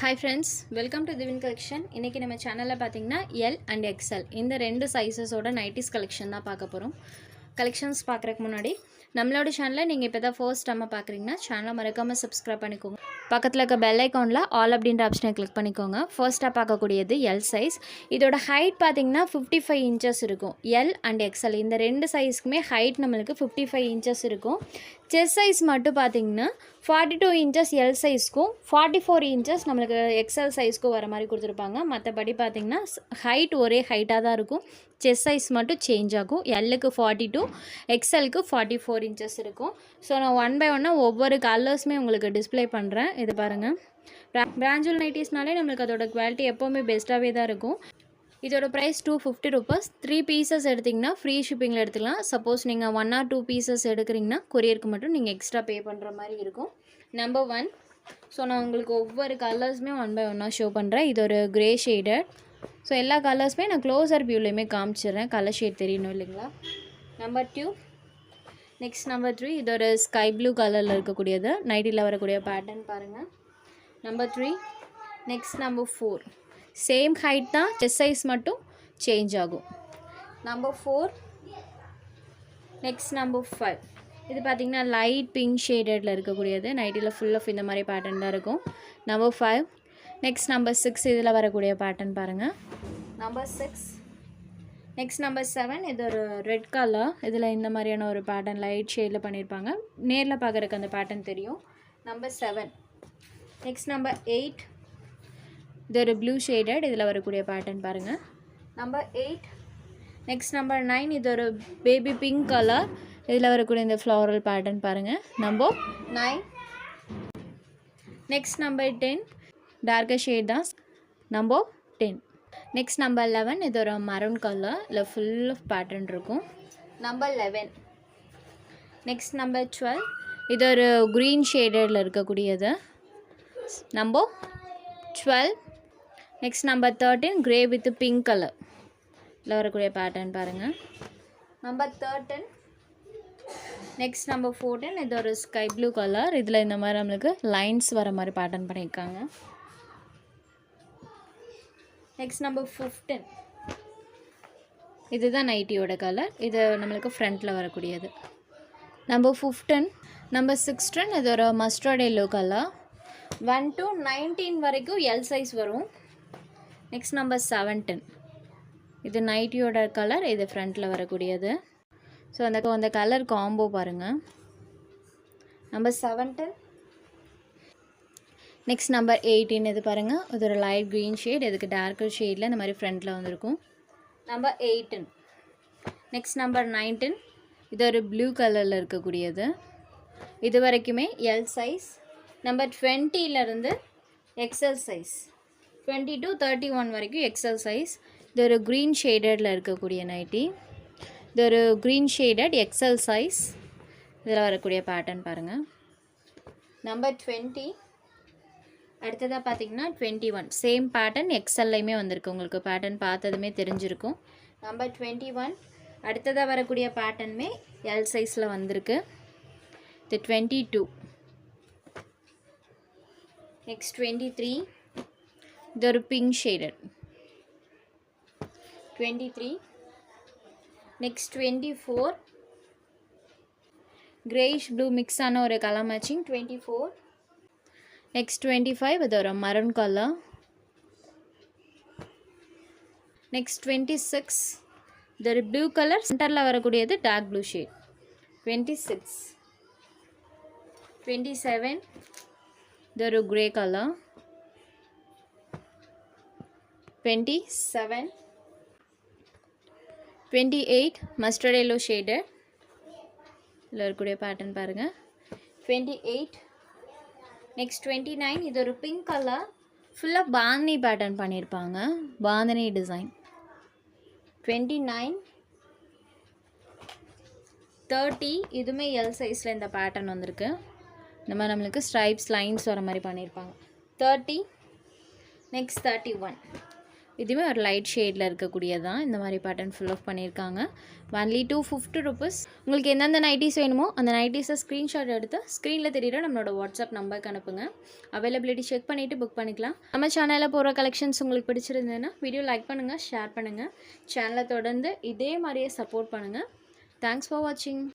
Hi friends, welcome to Divin Collection. இன்னைக்கு நம்ம சேனல்ல பாத்தீங்கன்னா L and XL இந்த ரெண்டு சைஸஸோட நைட்டிஸ் கலெக்ஷன் தான் பார்க்க போறோம். கலெக்ஷன்ஸ் பார்க்கறதுக்கு முன்னாடி நம்மளோட சேனலை நீங்க இப்போதான் ஃபர்ஸ்ட் டைம் பார்க்கறீங்கன்னா சேனலை மறக்காம Subscribe பண்ணிக்கோங்க. பக்கத்துல இருக்க பெல் ஐகான்ல ஆல் அப்படிங்கற ஆப்ஷனை கிளிக் பண்ணிக்கோங்க. ஃபர்ஸ்டா பார்க்கக்கூடியது L சைஸ். இதோட ஹைட் பாத்தீங்கன்னா 55 inches இருக்கும். L and XL இந்த ரெண்டு சைஸ்க்குமே ஹைட் நமக்கு 55 inches இருக்கும். செஸ்ட் சைஸ் மட்டும் பாத்தீங்கன்னா 42 inches L சைஸ்க்கும் 44 inches நமக்கு XL சைஸ்க்கு வர மாதிரி கொடுத்திருப்பாங்க. மத்தபடி பாத்தீங்கன்னா ஹைட் ஒரே ஹைட்டா தான் இருக்கும். செஸ்ட் சைஸ் மட்டும் சேஞ்ச் ஆகும். L க்கு 42, XL க்கு 44 inches இருக்கும். சோ நான் ஒன் பை ஒன்னா ஒவ்வொரு கலர்ஸ்மே உங்களுக்கு டிஸ்ப்ளே பண்றேன். இது பாருங்க. பிராஞ்சல் நைட்டிஸ்னாலே நமக்கு அதோட குவாலிட்டி எப்பவுமே பெஸ்ட்டாவே தான் இருக்கும். இதோட பிரைஸ் 250 rupees. 3 pieces எடுத்தீங்கன்னா ஃப்ரீ ஷிப்பிங்ல எடுத்துக்கலாம். சப்போஸ் நீங்க 1 or 2 pieces எடுக்கறீங்கன்னா கொரியருக்கு மட்டும் நீங்க எக்ஸ்ட்ரா பே பண்ற மாதிரி இருக்கும். நம்பர் 1. சோ நான் உங்களுக்கு ஒவ்வொரு கலர்ஸ்மே ஒன் பை ஒன்னா ஷோ பண்றேன். இது ஒரு கிரே ஷேடட். சோ எல்லா கலர்ஸ்மே நான் க்ளோசர் வியூலயுமே காமிச்சிரேன். கலர் ஷேட் தெரியணும் இல்லீங்களா? நம்பர் 2. Next number 3. இது ஒரு ஸ்கை ப்ளூ கலர்ல இருக்கக்கூடியது. நைட்டில வரக்கூடிய பேட்டர்ன் பாருங்க. Number 3. Next number 4. Same height தான், செஸ்ட் சைஸ் மட்டும் சேஞ்ச் ஆகும். நம்பர் 4. Next number 5. இது பார்த்தீங்கன்னா லைட் பிங்க் ஷேடட்ல இருக்கக்கூடியது. நைட்டில் ஃபுல் ஆஃப் இந்த மாதிரி பேட்டர்ன் தான் இருக்கும். நம்பர் 5. Next number 6. இதில் வரக்கூடிய பேட்டர்ன் பாருங்கள். நம்பர் 6. Next number 7. இது ஒரு ரெட் கலர். இதில் இந்த மாதிரியான ஒரு பேட்டர்ன் லைட் ஷேடில் பண்ணியிருப்பாங்க. நேரில் பார்க்குறதுக்கு அந்த பேட்டர்ன் தெரியும். நம்பர் 7. Next number 8. இது ஒரு ப்ளூ ஷேடட். இதில் வரக்கூடிய பேட்டர்ன் பாருங்கள். நம்பர் 8. Next number 9. இது ஒரு பேபி பிங்க் கலர். இதில் வரக்கூடிய இந்த ஃப்ளாரல் பேட்டர்ன் பாருங்கள். Number 9. Next number 10. Darker shade தான். நம்பர் 10. Next number 11. இது ஒரு மரூன் கலர். இதில் ஃபுல் ஆஃப் பேட்டர்ன் இருக்கும். நம்பர் 11. Next number 12. இது ஒரு க்ரீன் ஷேடடில் இருக்கக்கூடியது. Number 12. Next number 13. Grey with pink colour. இதில் வரக்கூடிய பேட்டர்ன் பாருங்கள். நம்பர் 13. Next number 14. இது ஒரு ஸ்கை ப்ளூ கலர். இதில் இந்த மாதிரி நம்மளுக்கு லைன்ஸ் வர மாதிரி பேட்டர்ன் பண்ணியிருக்காங்க. Next number 15. இதுதான் நைட்டியோட கலர். இது நம்மளுக்கு ஃப்ரண்ட்டில் வரக்கூடியது. நம்பர் 15. நம்பர் 16. இது ஒரு மஸ்டர்ட் எல்லோ கலர். 1 to 19 வரைக்கும் L சைஸ் வரும். Next number 17. இது நைட்டியோட கலர். இது ஃப்ரண்ட்டில் வரக்கூடியது. ஸோ அந்த கலர் காம்போ பாருங்கள். நம்பர் 17. Next number 18. இது பாருங்கள். இது ஒரு லைட் க்ரீன் ஷேட். இதுக்கு டார்க்கர் ஷேடில் இந்த மாதிரி ஃப்ரண்ட்டில் வந்திருக்கும். நம்பர் 18. Next number 19. இது ஒரு ப்ளூ கலரில் இருக்கக்கூடியது. இது வரைக்குமே L சைஸ். நம்பர் 20லேருந்து XL சைஸ். 20 to 31 வரைக்கும் XL சைஸ். இது ஒரு க்ரீன் ஷேடடில் இருக்கக்கூடிய நைட்டி. இது ஒரு க்ரீன் ஷேடட் XL சைஸ். இதில் வரக்கூடிய பேட்டர்ன் பாருங்கள். நம்பர் 20. அடுத்ததாக பார்த்தீங்கன்னா 21. சேம் பேட்டர்ன் XLலையுமே வந்திருக்கு. உங்களுக்கு பேட்டர்ன் பார்த்ததுமே தெரிஞ்சிருக்கும். நம்பர் 21. அடுத்ததாக வரக்கூடிய பேட்டர்னுமே L சைஸில் வந்திருக்கு. இது 22. நெக்ஸ்ட் 23. இது ஒரு pink shaded. 23. Next 24. Greyish blue mix ஆன ஒரு கலர் மேட்சிங். 24. நெக்ஸ்ட் 25. இது ஒரு மரூன் கலர். நெக்ஸ்ட் 26. இது ஒரு ப்ளூ கலர். சென்டரில் வரக்கூடியது டார்க் ப்ளூ ஷேட். 26. 27. இது ஒரு grey colour. 27. 28. Mustard yellow shade. இதில் இருக்கக்கூடிய பேட்டர்ன் பாருங்கள். 28. நெக்ஸ்ட் 29. இது ஒரு பிங்க் கலர். ஃபுல்லாக பாந்தினி பேட்டர்ன் பண்ணியிருப்பாங்க. பாந்தினி டிசைன். 29. 30. இதுவுமே L சைஸில் இந்த பேட்டர்ன் வந்திருக்கு. இந்த மாதிரி நம்மளுக்கு ஸ்ட்ரைப்ஸ் லைன்ஸ் வர மாதிரி பண்ணியிருப்பாங்க. 30. நெக்ஸ்ட் 31. இதுவுமே ஒரு லைட் ஷேடில் இருக்கக்கூடியதான். இந்த மாதிரி பேட்டர்ன் ஃபுல் ஆஃப் பண்ணியிருக்காங்க. Only 250 rupees. உங்களுக்கு எந்தெந்த நைட்டிஸ் வேணுமோ அந்த நைட்டிஸை ஸ்க்ரீன்ஷாட் எடுத்து ஸ்க்ரீனில் தெரியுற நம்மளோட வாட்ஸ்அப் நம்பருக்கு அனுப்புங்க. அவைலபிலிட்டி செக் பண்ணிவிட்டு புக் பண்ணிக்கலாம். நம்ம சேனலில் போகிற கலெக்ஷன்ஸ் உங்களுக்கு பிடிச்சிருந்ததுன்னா வீடியோ லைக் பண்ணுங்கள், ஷேர் பண்ணுங்கள். சேனலை தொடர்ந்து இதே மாதிரியே சப்போர்ட் பண்ணுங்கள். தேங்க்ஸ் ஃபார் வாட்சிங்.